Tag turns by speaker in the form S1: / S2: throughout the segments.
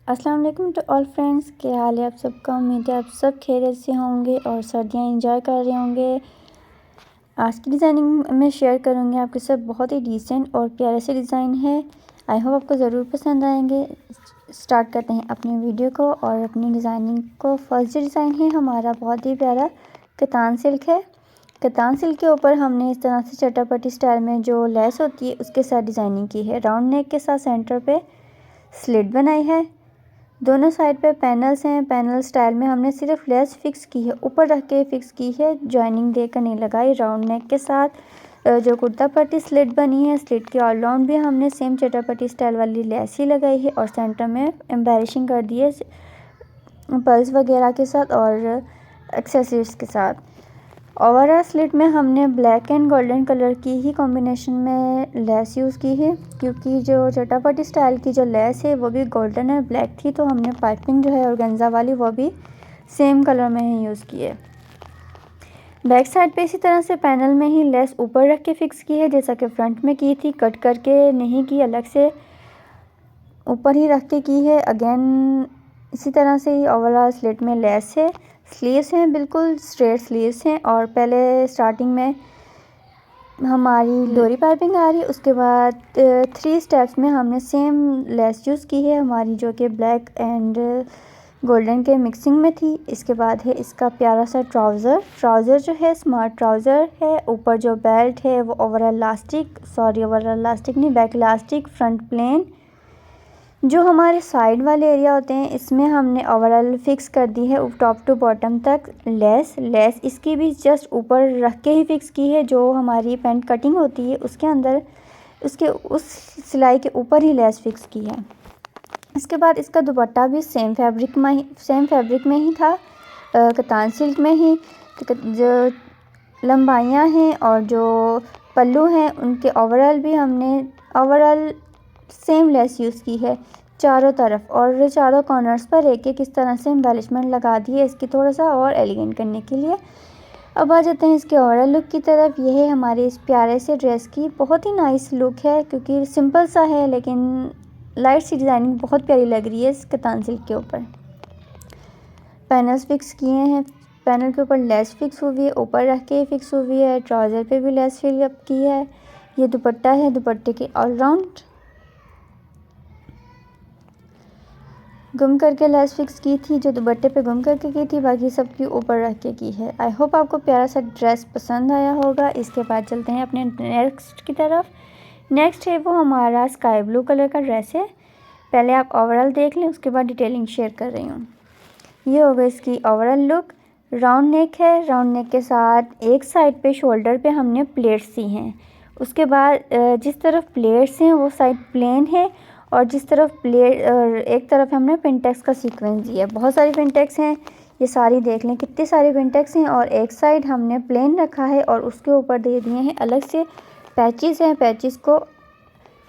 S1: अस्सलाम वालेकुम to all friends. क्या हाल है आप सबका। उम्मीद है आप सब खैरियत से होंगे और सर्दियाँ एंजॉय कर रहे होंगे। आज की डिज़ाइनिंग में शेयर करूँगी आपके साथ। बहुत ही डिसेंट और प्यारे से डिज़ाइन है। आई होप आपको ज़रूर पसंद आएंगे। स्टार्ट करते हैं अपनी वीडियो को और अपनी डिज़ाइनिंग को। फर्स्ट जो डिज़ाइन है हमारा बहुत ही प्यारा कतान सिल्क है। कतान सिल्क के ऊपर हमने इस तरह से चटापटी स्टाइल में जो लेस होती है उसके साथ डिज़ाइनिंग की है। राउंड नेक के साथ सेंटर पे स्लिट बनाई है। दोनों साइड पे पैनल्स हैं। पैनल स्टाइल में हमने सिर्फ लेस फिक्स की है, ऊपर रख के फिक्स की है, जॉइनिंग देकर नहीं लगाई। राउंड नेक के साथ जो कुर्ता पट्टी स्लिट बनी है, स्लिट के ऑल राउंड भी हमने सेम चटापटी स्टाइल वाली लेस ही लगाई है और सेंटर में एम्बेलिशिंग कर दी है पर्ल्स वगैरह के साथ और एक्सेसरीज के साथ। ओवरऑल स्लिट में हमने ब्लैक एंड गोल्डन कलर की ही कॉम्बिनेशन में लेस यूज़ की है, क्योंकि जो चटापटी स्टाइल की जो लेस है वो भी गोल्डन और ब्लैक थी, तो हमने पाइपिंग जो है ऑर्गेन्जा वाली वो भी सेम कलर में ही यूज़ की है। बैक साइड पे इसी तरह से पैनल में ही लेस ऊपर रख के फिक्स की है, जैसा कि फ्रंट में की थी। कट करके नहीं की, अलग से ऊपर ही रख के की है। अगेन इसी तरह से ही ओवरऑल स्लिट में लेस है। स्लीव्स हैं, बिल्कुल स्ट्रेट स्लीव्स हैं और पहले स्टार्टिंग में हमारी डोरी पाइपिंग आ रही है। उसके बाद 3 स्टेप्स में हमने सेम लेस यूज़ की है हमारी, जो कि ब्लैक एंड गोल्डन के मिक्सिंग में थी। इसके बाद है इसका प्यारा सा ट्राउज़र जो है स्मार्ट ट्राउज़र है। ऊपर जो बेल्ट है वो ओवरऑल इलास्टिक नहीं, बैक इलास्टिक, फ्रंट प्लेन। जो हमारे साइड वाले एरिया होते हैं इसमें हमने ओवरऑल फिक्स कर दी है टॉप टू बॉटम तक लेस इसकी भी जस्ट ऊपर रख के ही फिक्स की है। जो हमारी पैंट कटिंग होती है उसके अंदर उसके उस सिलाई के ऊपर ही लेस फिक्स की है। इसके बाद इसका दुपट्टा भी सेम फैब्रिक में ही था, कतान सिल्क में ही। जो लंबाइयाँ हैं और जो पल्लू हैं उनके ओवरऑल सेम लेस यूज़ की है चारों तरफ, और चारों कॉर्नर्स पर एक इस तरह से एम्बेलिशमेंट लगा दी है इसकी थोड़ा सा और एलिगेंट करने के लिए। अब आ जाते हैं इसके ओवरऑल लुक की तरफ। यह है हमारे इस प्यारे से ड्रेस की बहुत ही नाइस लुक है, क्योंकि सिंपल सा है लेकिन लाइट सी डिज़ाइनिंग बहुत प्यारी लग रही है इस कतान सिल्क के ऊपर। पैनल्स फिक्स किए हैं, पैनल के ऊपर लेस फिक्स हुई है, ऊपर रख के फिक्स हुई है। ट्राउज़र पे भी लेस फिल की है। ये दुपट्टा है, दुपट्टे के ऑलराउंड गुम करके लेस फिक्स की थी, जो दुपट्टे पे गुम करके की थी, बाकी सबकी ऊपर रख के की है। आई होप आपको प्यारा सा ड्रेस पसंद आया होगा। इसके बाद चलते हैं अपने नेक्स्ट की तरफ। नेक्स्ट है वो हमारा स्काई ब्लू कलर का ड्रेस है। पहले आप ओवरऑल देख लें, उसके बाद डिटेलिंग शेयर कर रही हूँ। ये होगा इसकी ओवरऑल लुक। राउंड नेक है, राउंड नेक के साथ एक साइड पे शोल्डर पे हमने प्लेट्स सी हैं। उसके बाद जिस तरफ प्लेट्स हैं वो साइड प्लेन है और जिस तरफ एक तरफ हमने पिनटेक्स का सीक्वेंस दिया है। बहुत सारी पिनटेक्स हैं, ये सारी देख लें कितनी सारी पिनटेक्स हैं। और एक साइड हमने प्लेन रखा है और उसके ऊपर दे दिए हैं अलग से पैचेस हैं। पैचेस को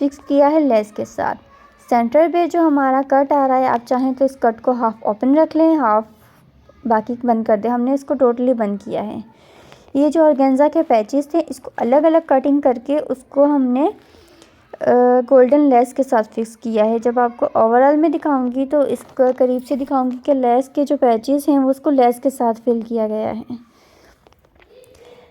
S1: फिक्स किया है लेस के साथ। सेंटर पे जो हमारा कट आ रहा है, आप चाहें तो इस कट को हाफ ओपन रख लें, हाफ बाकी बंद कर दें। हमने इसको टोटली बंद किया है। ये जो ऑर्गेन्जा के पैचेस थे इसको अलग अलग कटिंग करके उसको हमने गोल्डन लेस के साथ फिक्स किया है। जब आपको ओवरऑल में दिखाऊंगी तो इसको करीब से दिखाऊंगी कि लेस के जो पैचेस हैं वो उसको लेस के साथ फिल किया गया है।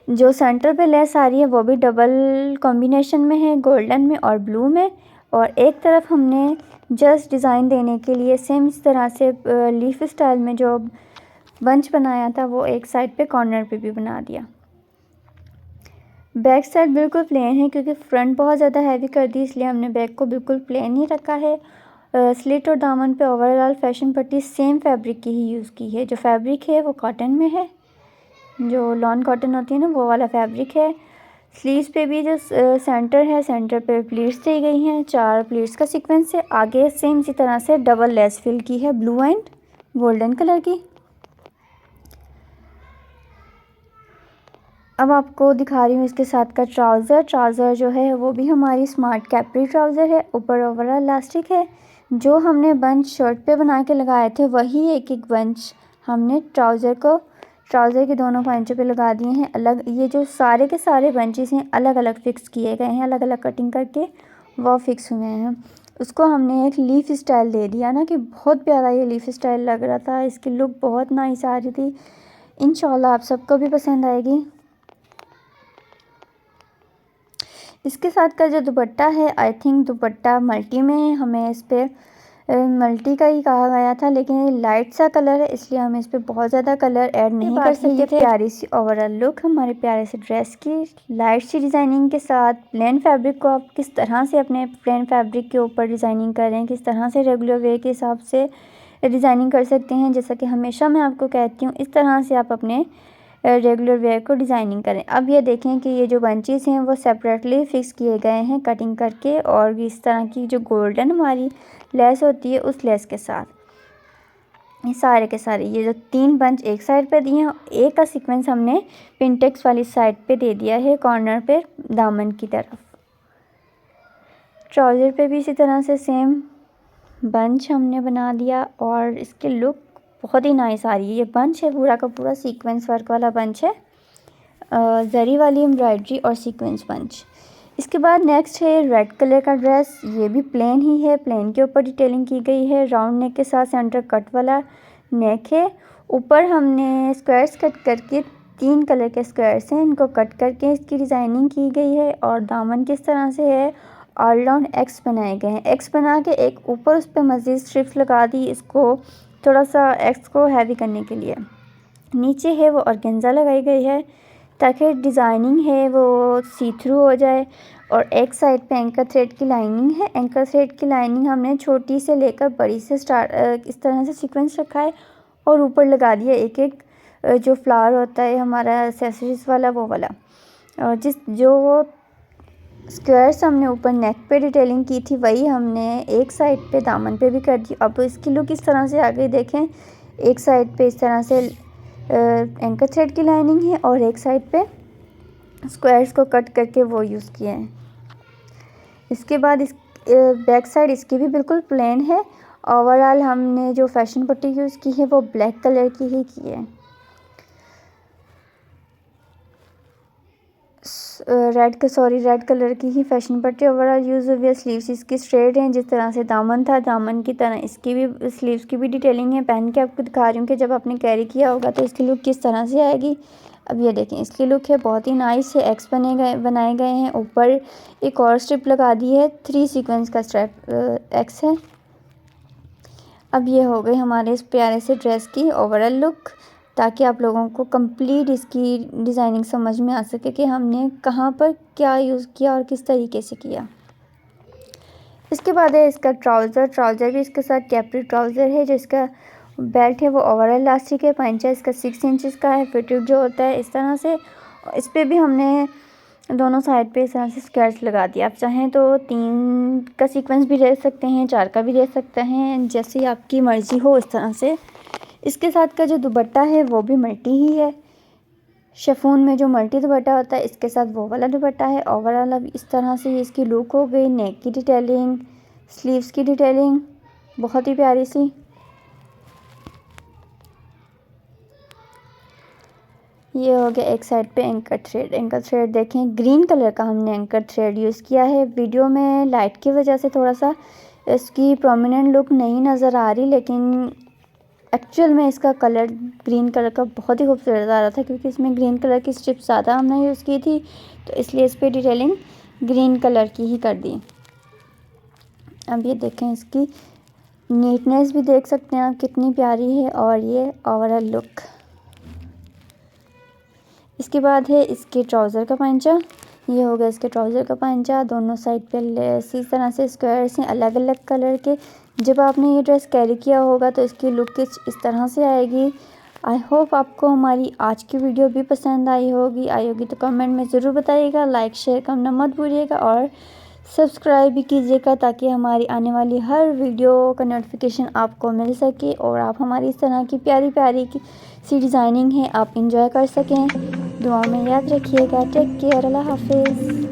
S1: जो सेंटर पे लेस आ रही है वो भी डबल कॉम्बिनेशन में है, गोल्डन में और ब्लू में। और एक तरफ हमने जस्ट डिज़ाइन देने के लिए सेम इस तरह से लीफ स्टाइल में जो बंच बनाया था वो एक साइड पे कॉर्नर पे भी बना दिया। बैक साइड बिल्कुल प्लेन है, क्योंकि फ्रंट बहुत ज़्यादा हैवी कर दी इसलिए हमने बैक को बिल्कुल प्लेन ही रखा है। स्लिट और दामन पे ओवरऑल फैशन पट्टी सेम फैब्रिक की ही यूज़ की है। जो फैब्रिक है वो कॉटन में है, जो लॉन कॉटन होती है ना वो वाला फैब्रिक है। स्लीव्स पे भी जो सेंटर है, सेंटर पे प्लीट्स दी गई हैं, 4 प्लीट्स का सीक्वेंस है। आगे सेम इसी तरह से डबल लेस फिल की है ब्लू एंड गोल्डन कलर की। अब आपको दिखा रही हूँ इसके साथ का ट्राउज़र जो है वो भी हमारी स्मार्ट कैप्री ट्राउज़र है। ऊपर ओवरऑल इलास्टिक है। जो हमने बंच शर्ट पे बना के लगाए थे वही एक बंच हमने ट्राउज़र के दोनों पंचों पे लगा दिए हैं अलग। ये जो सारे के सारे बंचेस हैं अलग अलग फिक्स किए गए हैं, अलग अलग कटिंग करके वो फिक्स हुए हैं। उसको हमने एक लीफ स्टाइल दे दिया ना, कि बहुत प्यारा ये लीफ स्टाइल लग रहा था। इसकी लुक बहुत नाइस आ रही थी। इंशाल्लाह आप सबको भी पसंद आएगी। इसके साथ का जो दुपट्टा है, आई थिंक दुपट्टा मल्टी में है, हमें इस पर मल्टी का ही कहा गया था, लेकिन ये लाइट सा कलर है, इसलिए हम इस पर बहुत ज़्यादा कलर ऐड नहीं कर सकते थे। प्यारी सी ओवरऑल लुक हमारे प्यारे से ड्रेस की, लाइट सी डिज़ाइनिंग के साथ। प्लेन फैब्रिक को आप किस तरह से अपने प्लेन फैब्रिक के ऊपर डिज़ाइनिंग करें, किस तरह से रेगुलर वेयर के हिसाब से डिज़ाइनिंग कर सकते हैं। जैसा कि हमेशा मैं आपको कहती हूँ, इस तरह से आप अपने रेगुलर वेयर को डिज़ाइनिंग करें। अब ये देखें कि ये जो बंचेस हैं वो सेपरेटली फिक्स किए गए हैं कटिंग करके, और इस तरह की जो गोल्डन हमारी लेस होती है उस लेस के साथ ये सारे के सारे ये जो 3 बंच एक साइड पे दिए हैं, एक का सीक्वेंस हमने पिंटेक्स वाली साइड पे दे दिया है कॉर्नर पे दामन की तरफ। ट्राउज़र पे भी इसी तरह से सेम बंच हमने बना दिया, और इसकी लुक बहुत ही नाइस आ रही है। ये बंच है पूरा का पूरा सीक्वेंस वर्क वाला बंच है, जरी वाली एम्ब्रॉयडरी और सीक्वेंस बंच। इसके बाद नेक्स्ट है रेड कलर का ड्रेस। ये भी प्लेन ही है, प्लेन के ऊपर डिटेलिंग की गई है, राउंड नेक के साथ सेंटर कट वाला नेक है। ऊपर हमने स्क्वायर्स कट करके 3 कलर के स्क्वायर्स हैं, इनको कट करके इसकी डिज़ाइनिंग की गई है। और दामन किस तरह से है, ऑल राउंड एक्स बनाए गए हैं। एक्स बना के एक ऊपर उस पर मज़ीद स्ट्रिप्स लगा दी, इसको थोड़ा सा एक्स को हैवी करने के लिए। नीचे है वो ऑर्गेन्जा लगाई गई है ताकि डिज़ाइनिंग है वो सी थ्रू हो जाए। और एक साइड पे एंकर थ्रेड की लाइनिंग है। एंकर थ्रेड की लाइनिंग हमने छोटी से लेकर बड़ी से स्टार्ट इस तरह से सीक्वेंस रखा है, और ऊपर लगा दिया एक एक जो फ्लावर होता है हमारा एक्सेसरीज वाला वो वाला। और जो स्क्वायर्स हमने ऊपर नेक पे डिटेलिंग की थी, वही हमने एक साइड पे दामन पे भी कर दी। अब इसकी लुक इस तरह से आगे देखें, एक साइड पे इस तरह से एंकर थ्रेड की लाइनिंग है, और एक साइड पे स्क्वायर्स को कट करके वो यूज़ किए हैं। इसके बाद इस बैक साइड इसकी भी बिल्कुल प्लेन है। ओवरऑल हमने जो फैशन पट्टी यूज़ की है वो ब्लैक कलर की ही की है। रेड कलर की ही फैशन पट्टी ओवरऑल यूज़ हुई है। स्लीव्स इसकी स्ट्रेट हैं, जिस तरह से दामन था दामन की तरह इसकी भी स्लीव्स की भी डिटेलिंग है। पहन के आपको दिखा रही हूँ कि जब आपने कैरी किया होगा तो इसकी लुक किस तरह से आएगी। अब ये देखें, इसकी लुक है बहुत ही नाइस है। एक्स बनाए गए हैं, ऊपर एक और स्ट्रिप लगा दी है, 3 सीक्वेंस का स्ट्रिप एक्स है। अब ये हो गई हमारे इस प्यारे से ड्रेस की ओवरऑल लुक, ताकि आप लोगों को कंप्लीट इसकी डिज़ाइनिंग समझ में आ सके कि हमने कहाँ पर क्या यूज़ किया और किस तरीके से किया। इसके बाद है इसका ट्राउज़र भी इसके साथ कैप्री ट्राउज़र है। जो इसका बेल्ट है वो ओवरऑल इलास्टिक है, पंचा इसका 6 इंचेस का है। फिटेड जो होता है इस तरह से, इस पर भी हमने दोनों साइड पे इस तरह से स्क्वायर्स लगा दिया। आप चाहें तो 3 का सीक्वेंस भी दे सकते हैं, 4 का भी दे सकते हैं, जैसी आपकी मर्ज़ी हो इस तरह से। इसके साथ का जो दुपट्टा है वो भी मल्टी ही है, शिफॉन में जो मल्टी दुपट्टा होता है इसके साथ वो वाला दुपट्टा है। ओवरऑल अब इस तरह से इसकी लुक हो गई। नेक की डिटेलिंग, स्लीव्स की डिटेलिंग बहुत ही प्यारी सी। ये हो गया एक साइड पे एंकर थ्रेड देखें, ग्रीन कलर का हमने एंकर थ्रेड यूज़ किया है। वीडियो में लाइट की वजह से थोड़ा सा इसकी प्रोमिनेंट लुक नहीं नज़र आ रही, लेकिन एक्चुअल में इसका कलर ग्रीन कलर का बहुत ही खूबसूरत आ रहा था, क्योंकि इसमें ग्रीन कलर की स्ट्रिप ज़्यादा हमने यूज़ की थी, तो इसलिए इस पर डिटेलिंग ग्रीन कलर की ही कर दी। अब ये देखें, इसकी नीटनेस भी देख सकते हैं आप कितनी प्यारी है, और ये ओवरऑल लुक। इसके बाद है इसके ट्राउज़र का पंचा। ये हो गया इसके ट्राउज़र का पंचा, दोनों साइड पे इसी तरह से स्क्वायर्स हैं अलग अलग कलर के। जब आपने ये ड्रेस कैरी किया होगा तो इसकी लुक इस तरह से आएगी। आई होप आपको हमारी आज की वीडियो भी पसंद आई होगी तो कमेंट में ज़रूर बताइएगा। लाइक शेयर करना मत भूलिएगा, और सब्सक्राइब भी कीजिएगा ताकि हमारी आने वाली हर वीडियो का नोटिफिकेशन आपको मिल सके, और आप हमारी इस तरह की प्यारी प्यारी सी डिज़ाइनिंग है आप इंजॉय कर सकें। दुआ में याद रखिएगा। टेक केयर, अल्लाह हाफिज़।